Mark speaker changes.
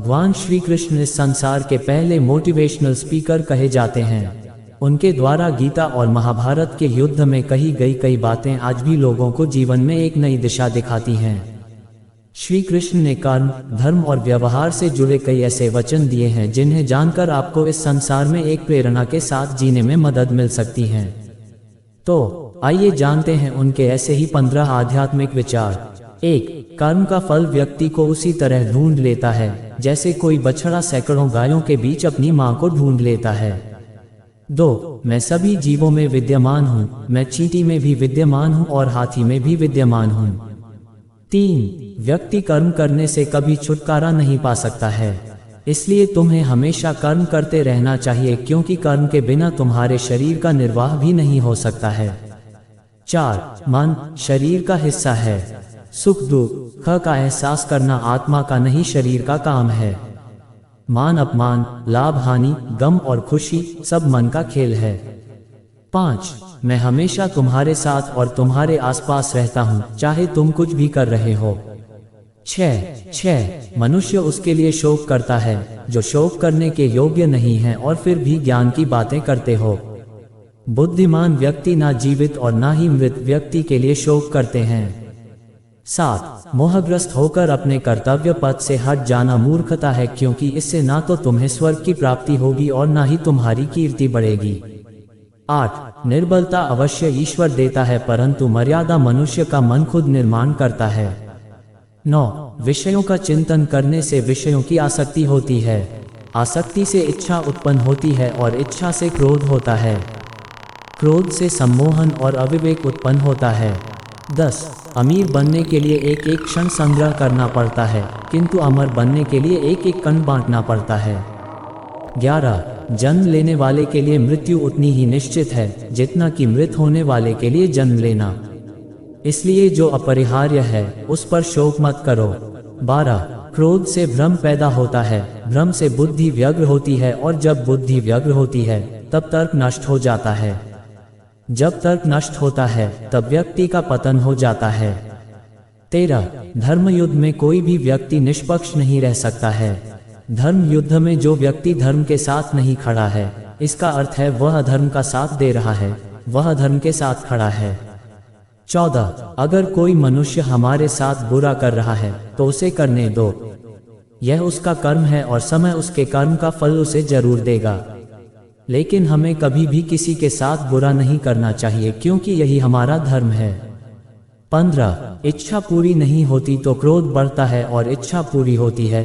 Speaker 1: भगवान श्री कृष्ण इस संसार के पहले मोटिवेशनल स्पीकर कहे जाते हैं। उनके द्वारा गीता और महाभारत के युद्ध में कही गई कई बातें आज भी लोगों को जीवन में एक नई दिशा दिखाती हैं। श्री कृष्ण ने कर्म, धर्म और व्यवहार से जुड़े कई ऐसे वचन दिए हैं जिन्हें जानकर आपको इस संसार में एक प्रेरणा के साथ जीने में मदद मिल सकती है। तो आइए जानते हैं उनके ऐसे ही 15 आध्यात्मिक विचार। 1. कर्म का फल व्यक्ति को उसी तरह ढूंढ लेता है जैसे कोई बछड़ा सैकड़ों गायों के बीच अपनी मां को ढूंढ लेता है। 2. मैं सभी जीवों में विद्यमान हूँ, मैं चींटी में भी विद्यमान हूँ और हाथी में भी विद्यमान हूँ। 3. व्यक्ति कर्म करने से कभी छुटकारा नहीं पा सकता है, इसलिए तुम्हें हमेशा कर्म करते रहना चाहिए क्योंकि कर्म के बिना तुम्हारे शरीर का निर्वाह भी नहीं हो सकता है। 4. मन शरीर का हिस्सा है। सुख दुख का एहसास करना आत्मा का नहीं शरीर का काम है। मान अपमान, लाभ हानि, गम और खुशी सब मन का खेल है। 5. मैं हमेशा तुम्हारे साथ और तुम्हारे आसपास रहता हूँ चाहे तुम कुछ भी कर रहे हो। 6. मनुष्य उसके लिए शोक करता है जो शोक करने के योग्य नहीं है और फिर भी ज्ञान की बातें करते हो। बुद्धिमान व्यक्ति ना जीवित और ना ही मृत व्यक्ति के लिए शोक करते हैं। 7. मोहग्रस्त होकर अपने कर्तव्य पथ से हट जाना मूर्खता है क्योंकि इससे ना तो तुम्हें स्वर्ग की प्राप्ति होगी और ना ही तुम्हारी कीर्ति बढ़ेगी। 8. निर्बलता अवश्य ईश्वर देता है परंतु मर्यादा मनुष्य का मन खुद निर्माण करता है। 9. विषयों का चिंतन करने से विषयों की आसक्ति होती है, आसक्ति से इच्छा उत्पन्न होती है और इच्छा से क्रोध होता है, क्रोध से सम्मोहन और अविवेक उत्पन्न होता है। 10. अमीर बनने के लिए एक एक क्षण संग्रह करना पड़ता है किंतु अमर बनने के लिए एक एक कण बांटना पड़ता है। 11. जन्म लेने वाले के लिए मृत्यु उतनी ही निश्चित है जितना कि मृत होने वाले के लिए जन्म लेना, इसलिए जो अपरिहार्य है उस पर शोक मत करो। 12. क्रोध से भ्रम पैदा होता है, भ्रम से बुद्धि व्यग्र होती है और जब बुद्धि व्यग्र होती है तब तर्क नष्ट हो जाता है, जब तर्क नष्ट होता है तब व्यक्ति का पतन हो जाता है। 13. धर्म युद्ध में कोई भी व्यक्ति निष्पक्ष नहीं रह सकता है। धर्म युद्ध में जो व्यक्ति धर्म के साथ नहीं खड़ा है इसका अर्थ है वह अधर्म का साथ दे रहा है, वह धर्म के साथ खड़ा है। 14. अगर कोई मनुष्य हमारे साथ बुरा कर रहा है तो उसे करने दो, यह उसका कर्म है और समय उसके कर्म का फल उसे जरूर देगा, लेकिन हमें कभी भी किसी के साथ बुरा नहीं करना चाहिए क्योंकि यही हमारा धर्म है। 15. इच्छा पूरी नहीं होती तो क्रोध बढ़ता है और इच्छा पूरी होती है